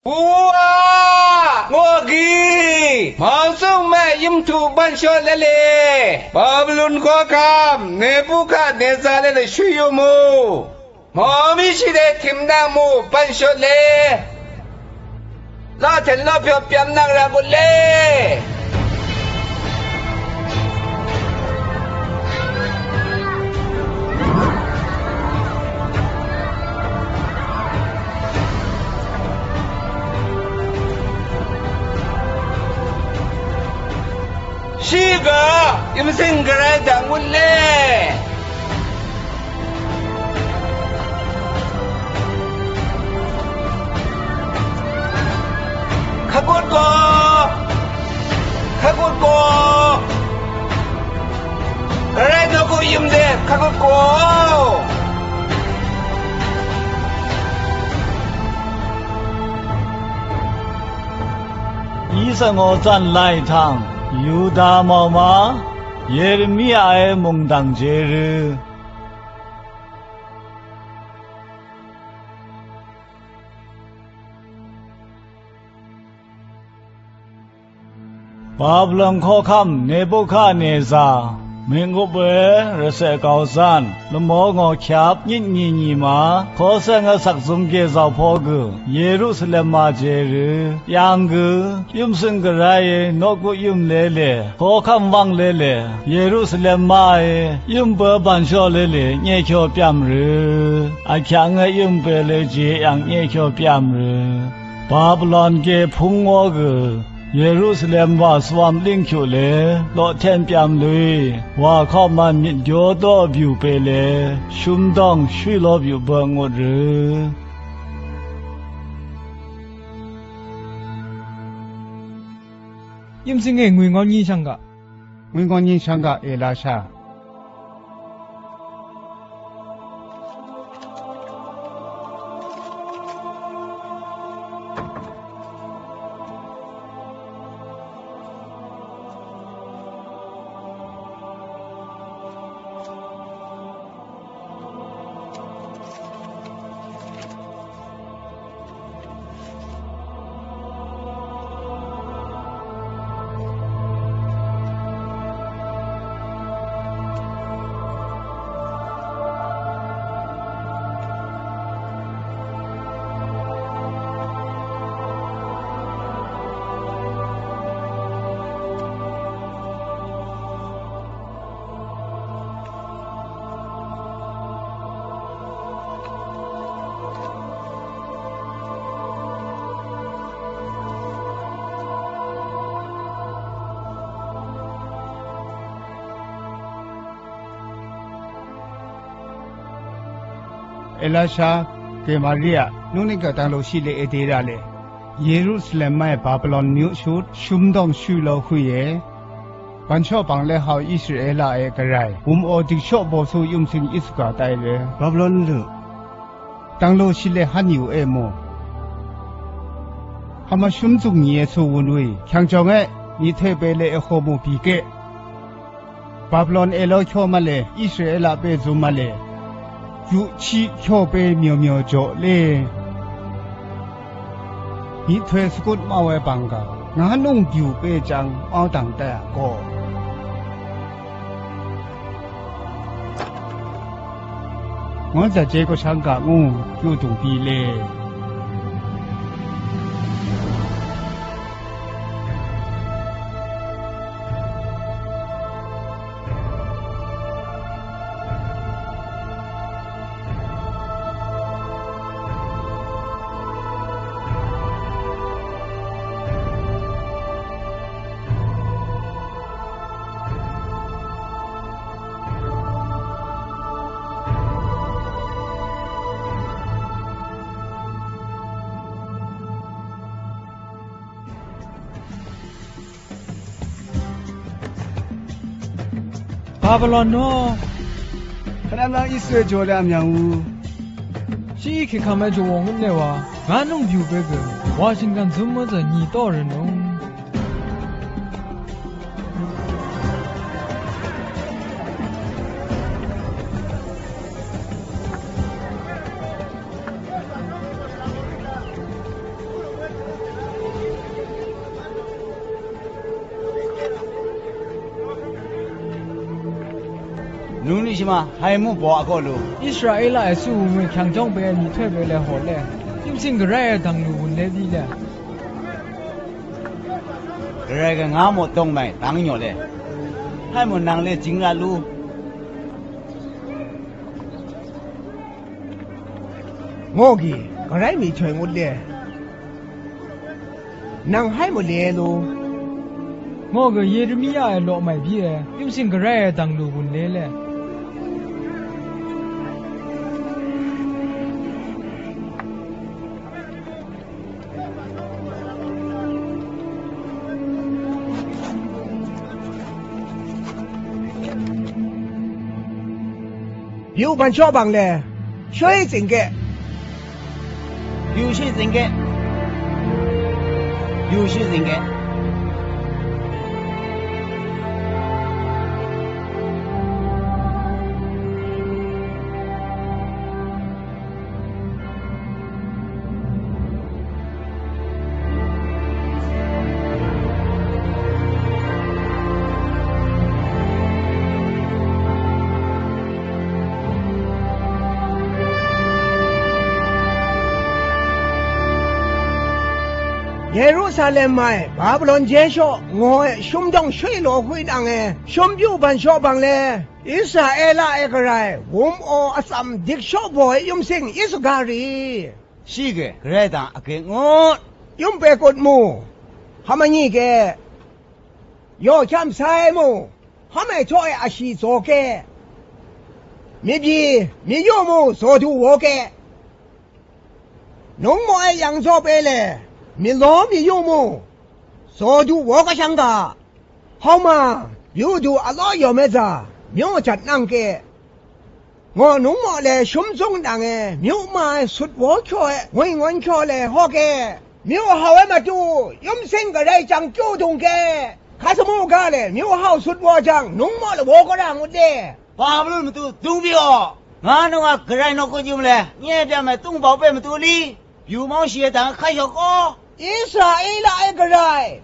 不啊，我给马上买印度班小来嘞，巴比伦国kam，内布卡内扎来的需要么？马米西的听那么班小嘞，拉天拉票票那个过嘞。Siga, yung singgrada muli. Kagot ko! Kagot ko! Redo ko yung de, kagot ko! 医生，我转来一趟。犹大妈妈，耶利米亚的梦当节日，巴布伦可堪内布卡内扎，民国杯热色高山，那么我瞧你嘛，可是我上中介绍破个耶路撒冷马节日，样个用生个来那个用来嘞，可堪忘来嘞，耶路撒冷马诶，用不办小来嘞，你瞧变日，啊看我用不来这样你瞧变日，巴布伦给碰我个。耶路撒冷ว่าสวามลิงคิวเลโลแทนပြามเลยว่าเข้ามามิดโยโตบิวเปเลชุมดองชุยโลบิวบังอดยิ่งสิงเงงวยงอนยี่ช่างกะငွေကောင်းချင်းချမ်းကအေလာရှာအေလာရှာကေမာရီယာနုန်နိကတန်လို့ရှိလေအသေးရလေယေရုရှလင်မဲဘာဘလွန်မြို့ရှုရှုံဒုံရှုလို့ခွေဘန်ချောပန်လေဟောဣသရေလအေကရိုင်ဘုံအော်ဒီချောဘောဆူယုံစင်ဣစကာတိုင်လေဘာဘလွန်လူတန်လို့ရှိလေဟန်ယူအေမောဟမရှုံစုံယေဆူဝန်ဝေချန်ချောငဲဤထေပေလေအခေါ်မူပီကေဘာဘလွန်အေလောချောမလေဣသရေလပေဇုမလေယူချီချောပေမြောမြောကြောလေဤထွေစကုတ်မဝဲပန်ကငါနုံပြူပေချံအောတန်တဲ့ကောငေါ်စကြေကိုချန်ကငုံကျူတုံပီလေ巴布伦诺，ခဏမှဣဆွေကြော်လည်းအမြန်ဘူး西去看麦就我们那哇，俺弄就这个，华盛顿怎么着你到人弄？ လူနီရှိမှာဟိုင်မှုပေါ်အကောလို့ อิสราเอลไอสู้มวยขังจ้องไปมีถ้วยไปเลยหอเลยยิ่งสิ่งกระไรดังลูบุนเลยดีเลย ရရကငါမောတုံးမိုင်တန်းညော်လေဟိုင်မနန်းလေဂျင်းလာလူ โง่กี่ก็ไรมีช่วยงดเลยนั่งให้หมดเลยลู ငေါကယေရမိယရဲ့လောမိုင်ပြေยิ่งสิ่งกระไรดังลูบุนเลยเลย อยู่บันชอบบังเลยช่วยสิงแก ယူရှိစင်ကဲယူရှိစင်ကဲ เยรูซาเล็มไม่บาบิโลนเจโชงอยชุมดงช่วยหลอกคุยดังเอชุมอยู่บันชอบบังเลยอิสราเอลเอกไรวุมโออัสมดิกชอบบอยยุมสิงอิสการี ရှိကဲဂရဲတန်အကဲငေါ ยุมเปกดมูฮามานี่แกยอชัมไซมูฮาไม่ช่วยอาชีโซแกมีบีมีโยมูโซดูโวแกน้องมอยยังชอบเอเลยมีล้อมีโยมูโซดูโวก็ช่างกาเฮามาอยู่ดูอร่อยอยู่ไหมจ๊ะมีจัดนั่งแกงอน้องมอเลยชุมจงดังเอมีมาสุดหัวช่วยวิ่งวันช่วยเลยฮอแกมิวเฮามาดูยมเส้นก็ได้จังจูดงแกข้าสมุกาเลยมิวเฮาสุดว่าจังนุ่งมอละโวก็ร่างหมดเด้ ဘာဘလို့မတူဒုံပြောငါတော့ကဂရိုင်းတော့ကိုကြည့်မလဲညဲ့ပြမယ်တုံးပေါပဲမတူလီယူမောင်းရှိတဲ့ခိုက်ရောကော อิสราเอลไอ้กระไร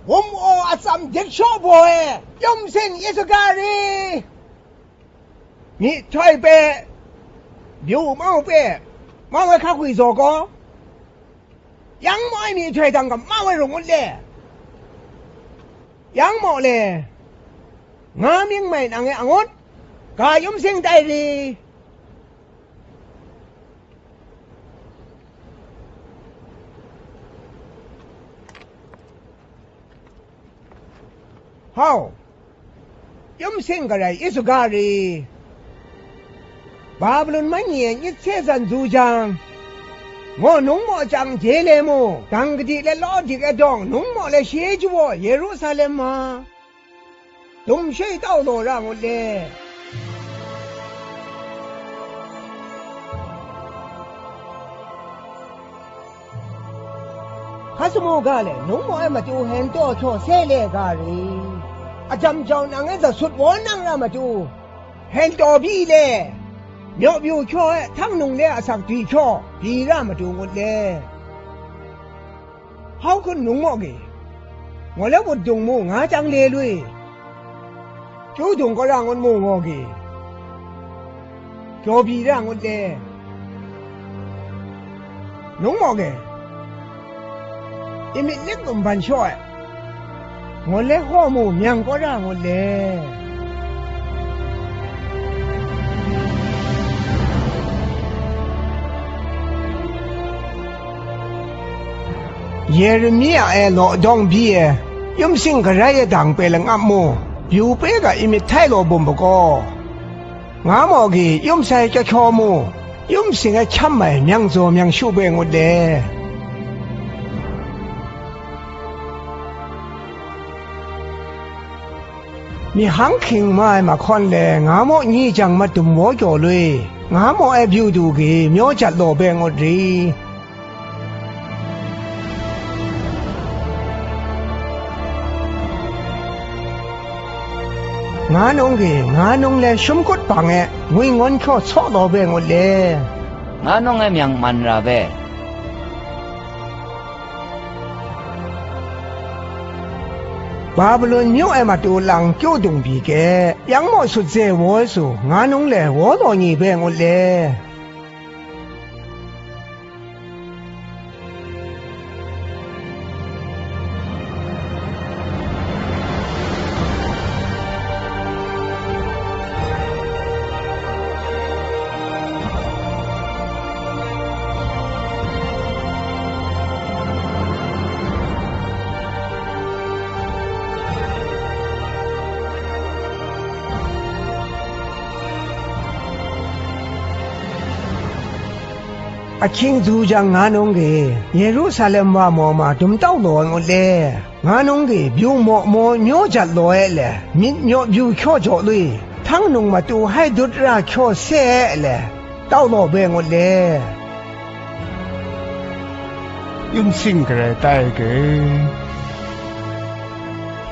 ผมโออาซัมเด็กชอบบอยยมเส้นอิสการีนี่ถอยไปมิวเมาไปเมาไว้ข้าคุยโซก็ยังไม่มีถอยดังกับเมาไว้ลงหมดเลยยังหมดเลยงามิ่งไม่นางไอ้องดกายมเส้นได้ดีเฮายมเส้นก็ได้อิสการีบาบิโลนมันเนี่ยยิเซซันจูจังงอนุ่งหมอจังเจเลโมตังกติเลลอดิกะดองนุ่งหมอเลเชจูวเยรูซาเล็มมาตุมช่วยเต้าโลร่างหมดเลยข้าสมุกาเลยนุ่งหมอมาดูเห็นตัวโชเซเลการีอาจำเจ้านางจะสุดวนนางรามาดูเห็นตัวพี่เลยเมียวบิวช่อทั้งนุ่งเลยสักทีช่อพี่รามาดูหมดเลยเขาคนนุ่งหมอกี่งอแล้วบดดงมูงาจังเลยลุยจูดงก็ร่างคนมูงอกี่จ่อพี่ร่างหมดเลยนุ่งหมอกี่อิมิเล็กนุ่มบันช่อยงอแล้วข้อมูยังก็ร่างหมดเลยเยเรมียาโลดองบียมสิงกระไรดังเปลังอับโมอยู่เปกะอิมิไทโลบุมบกงามอกียมใส่จะชอโมยมสิงะช้ำใหม่ยังโซยังชูเบงหมดเลยมีหังคิงไม้มาคอนแลงามอนี่จังมาตุ่มหัวจ่อเลยงามอบิวดูกีมีอจัดโลเบงหมดรีงานองกีงานองเลชุมกุดปังเอวิ่งวันข้อชอโลเบงหมดเลย ငါတော့ငယ်မြန်မန်ရာပဲ ข บาบิโลนမြို့အမတူလန်ကျို့တုံပြီကဲယန်းမော့ဆွတ်စေဝေါ်ဆိုငါနုံးလေဝေါ်တော်ညီပဲငိုလေအချင်းသူကြငါနုံးကေယေရုရှလင်ဝါမောမှာဒုံတောက်တော်ငိုလေငါနုံးကေပြုံမော့မောညောကြလောဲလေမြင့်ညော့ပြူချော့ကြော်လွေထန်းနုံမှာတူဟိုက်ဒုဒရာချော့ဆဲလေတောက်တော်ပဲငိုလေ用心个来带个，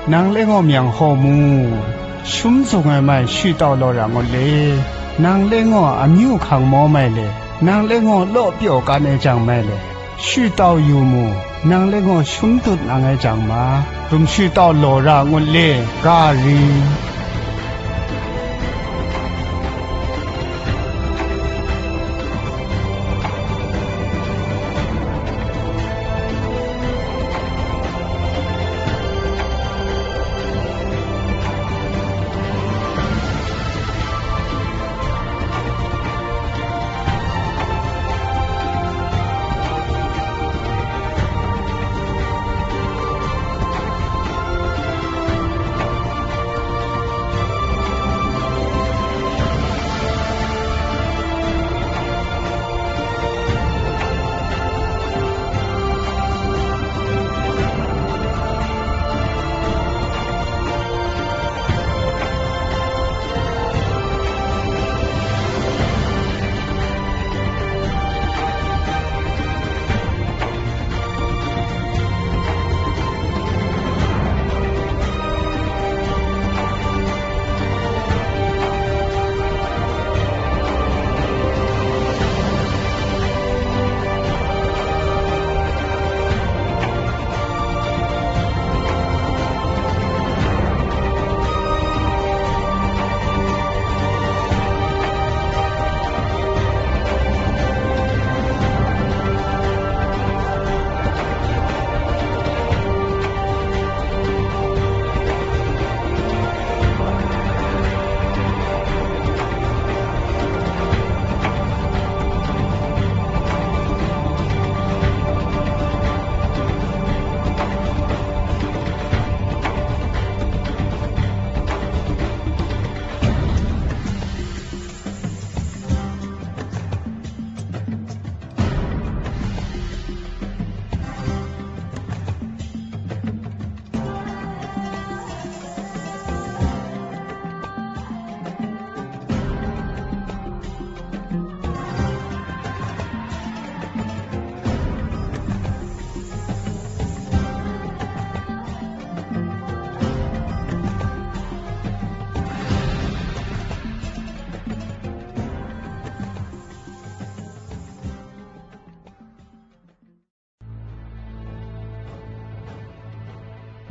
能令我面好木，胸中的麦许到了让我嘞，能令我阿牛扛毛麦嘞，能令我老表干的长麦嘞，许到有木，能令我胸肚那个长嘛，仲许到了让我嘞，咖喱。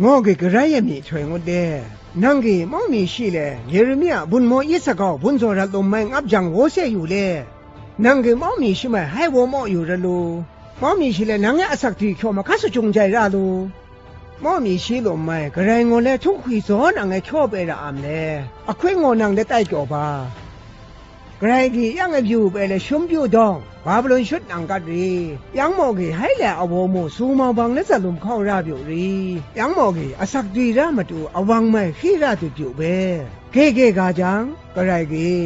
我给个人也没传我的，那个毛米西嘞，耶利米亚本毛一十个本做人都没俺讲我些有嘞，那个毛米西嘛还我毛有人喽，毛米西嘞那个阿萨提乔嘛开始种在那喽，毛米西都没个人我嘞从会做那个乔贝的俺嘞，啊亏我那个带脚吧。กระไรกี่ยังไงอยู่ไปเลยชมอยู่ดองบาบลอนชุดนังกัดรียังมอกี่ให้แหละอวโมสูมาบังและสลุมเข้าราบิวรียังมอกี่อสักดีรามาดูอวังไม่ขี้ราตุจิวเบเก้กาจังกระไรกี่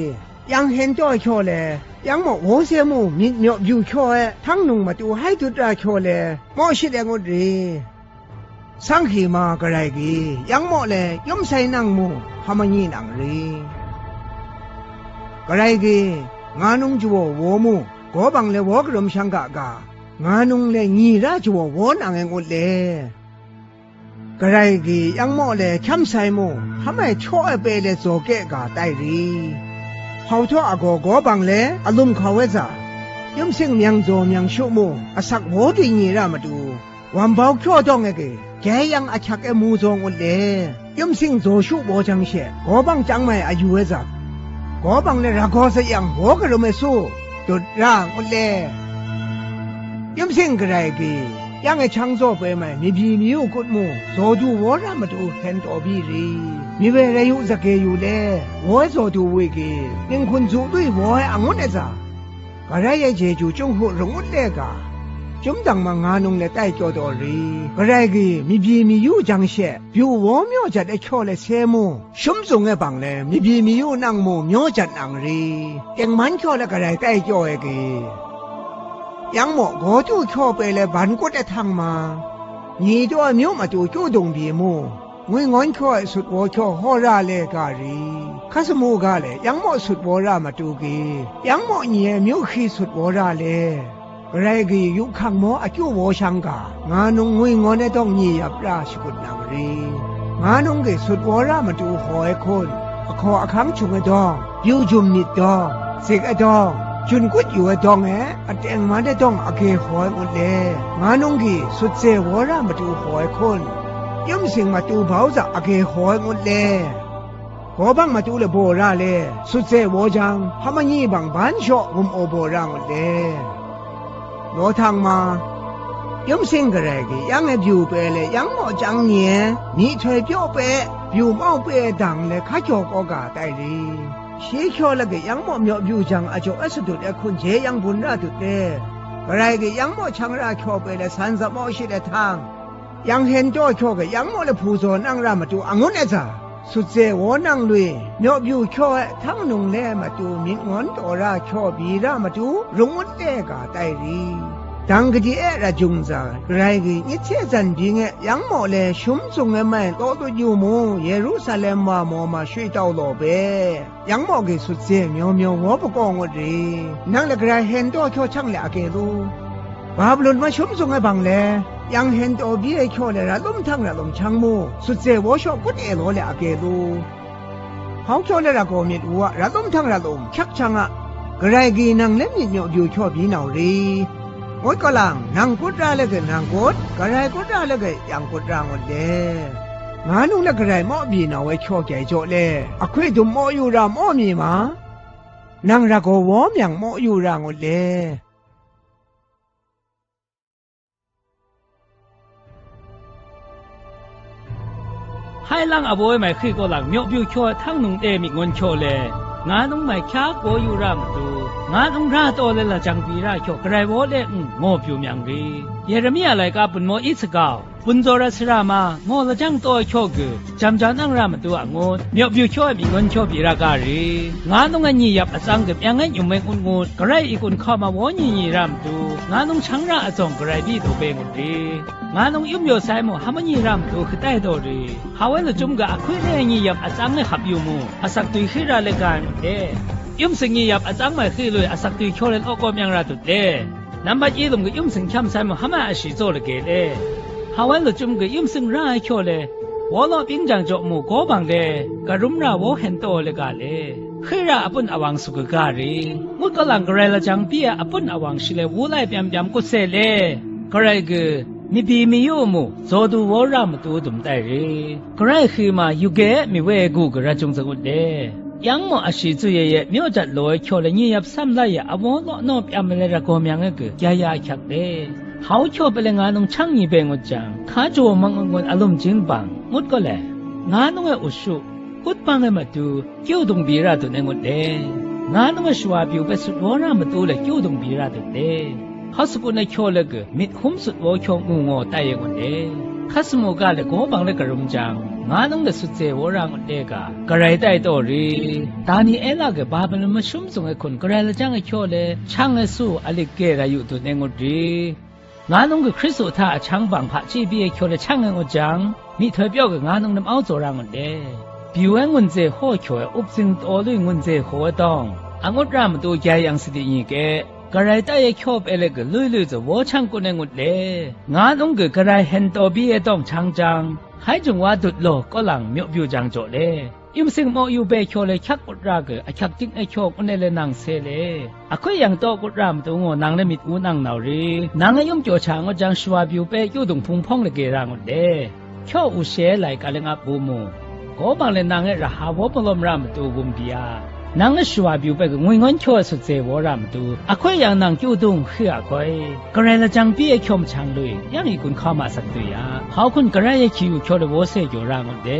ยังเห็นจ้อยโชเลยยังมอโหเสียมูมีเหนียวอยู่โชเอทั้งนุ่งมาดูให้จุดราโชเลยมอชิดแงดรีสังขีมากระไรกี่ยังมอเลยย่อมใส่นังมูทำมันยีนังรีกระไรกี่งานุงจัวโวมูก็บังเลวกรมช่างกะกางานุงเลงีราจัวโวนางเงงเลกระไรกี่ยังมอเลช้ำใส่มูทำไมช่วยเปเลโซเกะกาไตรีเขาทั่วอากก็บังเลอารมณ์เขาเวซ่าย่อมสิ่งเมียงโจเมียงชุมูอสักโวดีงีรามาดู วันเบาข้อต้องเกแกยังอาชักมูจงอุดเลยย่อมสิ่งโจชูโบจังเชก็บังจังไม่อายุเอซักก็บังเลยรักก็เสียงหัวก็รู้ไม่สู้จุดร่างอุดเลยย่อมสิ่งกระไรกียังไอ้ช่างโซ่ไปไหมมีพี่มีอยู่กุดมูโซดูวอรามาดูเห็นตัวพี่รีมีเวรอยู่สักเกยอยู่เลยหัวโซดูวิกียังคุณจูด้วยหัวให้อังุนเอซ่ากระไรยังเจจูจงหัวรงอุดเลยกาจุ่มดังมางานงเลยใต้จอดอรีกระไรกีมีพี่มีอยู่จังเช่อยู่หัวมีจัดไอ้ช่อเลยเซมูชุมส่งไอ้บังเลยมีพี่มีอยู่นั่งมูมีจัดนังรียังมันช่อเลยกระไรใต้จอไอ้กียังหมอกอจูช่อไปเลยบันก็ได้ทางมานี่ตัวมิวมาดูจูดงบีมูงวยงอนช่อสุดวัวช่อหัวราเลยกาลีข้าสมูกาเลยยังหมอสุดวัวรามาดูกียังหมอเนี่ยมิวขี้สุดวัวราเลยไรกียุขังหมออาจูวัวช่างกางานงวยงอนได้ต้องยี่ยับราชกุฎนางรีงานงกีสุดวัวรามาดูหอยคนขออคังชุงไอดองยูจุมมิดดองเสกไอดองจุนกุดอยู่ไอ้ดองอแต่งมาได้ดองอเกหอยหมดเลยงานงกีสุดเจวอรามาดูหอยคนย่อมสิ่งมาดูเบาจะอเกหอยหมดเลยขอบังมาดูเลยโบราเลยสุดเจวอจังทำมันยี่บังบ้านโชงุมโอโบราหมดเลยโนทางมาย่อมสิ่งกระไรกียังไอ้บิวไปเลยยังหมอจังเนี่ยนี่ช่วยเปียวไปบิวเมาไปดังเลยข้าโจกอกาได้ดีเชี่ยชอละก็ยังหมอเมียวบิวจังอาจจะสุดแต่คุณเจยังบุญราดุดเด้กระไรก็ยังหมอช่างราชอไปเลยสันสมอชิดทางยังเห็นจ้อชอก็ยังหมอเลยผู้สอนนั่งรามาดูอังุนเอซ่าสุดเจวนั่งลุยเมียวบิวชอทั้งนุ่งเล่มาดูมิงอนตัวราชอบีรามาดูรุงวันเตกาได้ดีดังกะดีระจุงซาไกรกีนิเชจันบิงยังหมอเลชุมซุงเอมันโตตุยูมูเยรูซาเล็มมาโมมาช่วยเจ้าโลเบยังหมอกีสุดเจเมียวเมียวหัวปกองวดีนั่งละไกรเห็นตัวโชช่างละเกลูบาบลุนมาชุมซุงไอบังเลยังเห็นตัวบีไอโชเลระล้มทั้งระล้มช่างมูสุดเจวชกุดเอโลละเกลูเขาโชเลระโกมิดวัวระล้มทั้งระล้มชักช่างอะไกรกีนั่งเล่นมิดเมียวอยู่ชอบบีนาวรีโอ้ยก็ลังนางกุดราเลยก็นางกุดกระไรกุดราเลยก็ยังกุดราหมดเลยงานุ่งเลยกระไรหม้อบีน่าไว้ช่อแก่โจเลยอะคุยดุมหม้ออยู่ราหม้อมีมานางรักวอมอย่างหม้ออยู่ราหมดเลยให้ลังอโบยไม่คือก็หลังเมียวบิวช่อทั้งนุ่งเอมิงอนโชเลงานุ่งไม่ค้าโกอยู่รำดูงานุ่งราโตเลยละจังปีราโชกไรโวเล่งอผิวยังรีเยเรมีอะไรกับปุ่นโมอิสกาวปุ่นโจรัสรามางอละจังโตโชกจำจานังรามตัวงอเมียวบิวช่อมิงอนโชปีราการีงานุ่งงี้ยับอสังกับยังไงอยู่ไม่กุนงูกระไรอีกุนเข้ามาวอนี่รำดูงานุ่งช่างราอจงกระไรบีตัวเบงุดีงานุ่งยุ่มโยไซโมฮามันยี่รำดูคือใต้โดรีฮาวเวลจุ่มกะคุยเรื่องงี้ยับอสังเลยขับอยู่มูอสักตุยขึ้นราเลกันยุ่มสิงงี้ยับอสังไม่คือเลยอสักตุยโชเลนโอกอมยังราตุดเล่น้ำบัดยี่ลุมก็ยุ่มสิงช้ำไซโมฮามาอาชีโซเลเกเล่ฮาวเวลจุ่มก็ยุ่มสิงราโชเลวอลปิงจังจมูกบังเล่กะรุมราวเห็นโตเลกาเล่ขึ้นราอปุนอวังสุกการีมุดกลังกระไรละจังเปียอปุนอวังชิเลวูไลเปียมเปียมกุเซเล่กระไรก็มีปีมีโยมูโซดูวอรามตัวดุมไตรีกระไรคือมาอยู่เกะมีเวกูกระจงสกุลเล่ยังมออาชีจุเย่เมียวจัดลอยโชลนี่ยับซ้ำไล่อวอลนอบยามเลระกอมยังเกยายาขักเล่เขาโชไปเลยงานงช่างยี่เบงอุจังข้าโจมังงอนอารมณ์จิงบังมุดก็แหละงานงอุชุกุดปังมาดูเกี่ยวดงบีราตัวเองหมดเลยงานงชัวบิวไปสุดวอรามาดูเลยเกี่ยวดงบีราตัวเองข้าสกุลในโชเลยก็มิดหุ้มสุดวอโชงูงอตายหมดเลยข้าสมุกาเลยก็บังเลยกระรุมจังงานงเลยสุดเจวอราหมดเลยกระไรได้ตัวรีตานี้เอล่าก็บาเป็นมาชุ่มส่งให้คนกระไรละจังไอโชเลยช่างไอสู้อลิเกราอยู่ตัวเองหมดรีงานงก็คริสต์ท่าช่างบังพระจีบีไอโชเลยช่างไอหมดจังมีเธอเปียวกับงานงนำเอาตัวรังหมดเลยบิวเงินเจหัวโฉยอุบซิงตัวลุยเงินเจหัวตองอังอุดรามตัวใหญ่ยังสิดีนี่แกกระไรแต่ยังชอบเอเล็กลุยจะวัวช่างกุนเองหมดเลยงานองค์กระไรเห็นตัวบีเอต้องช่างจังให้จงว่าดุดโลก็หลังเมียวบิวจังโจเลย อิมซิงโมอยู่เบโชเลยชักกุดราเกอชักจิงไอโชกอุนเนเลนังเซเลอะคุยยังโตกุดรามตัวงอนางเลมิดอูนางนาวรีนางยมโจชางอจังชวาบิวเปยูดงพุงพองเลเกรางอเดโชอุเชไลกาเลงอับบูมูโกบังเลนางเอระฮาวบลมรามตัวบุมเบียนางชวาบิวเปกงวยงอนโชสุเจวรามตัวอะคุยยังนางยูดงเฮือคอยกระไรละจังปีเอชมชังเลยยังอีกุนเข้ามาสักตัวยาเขาคุณกระไรคิวโชเลโวเซโยรางอเด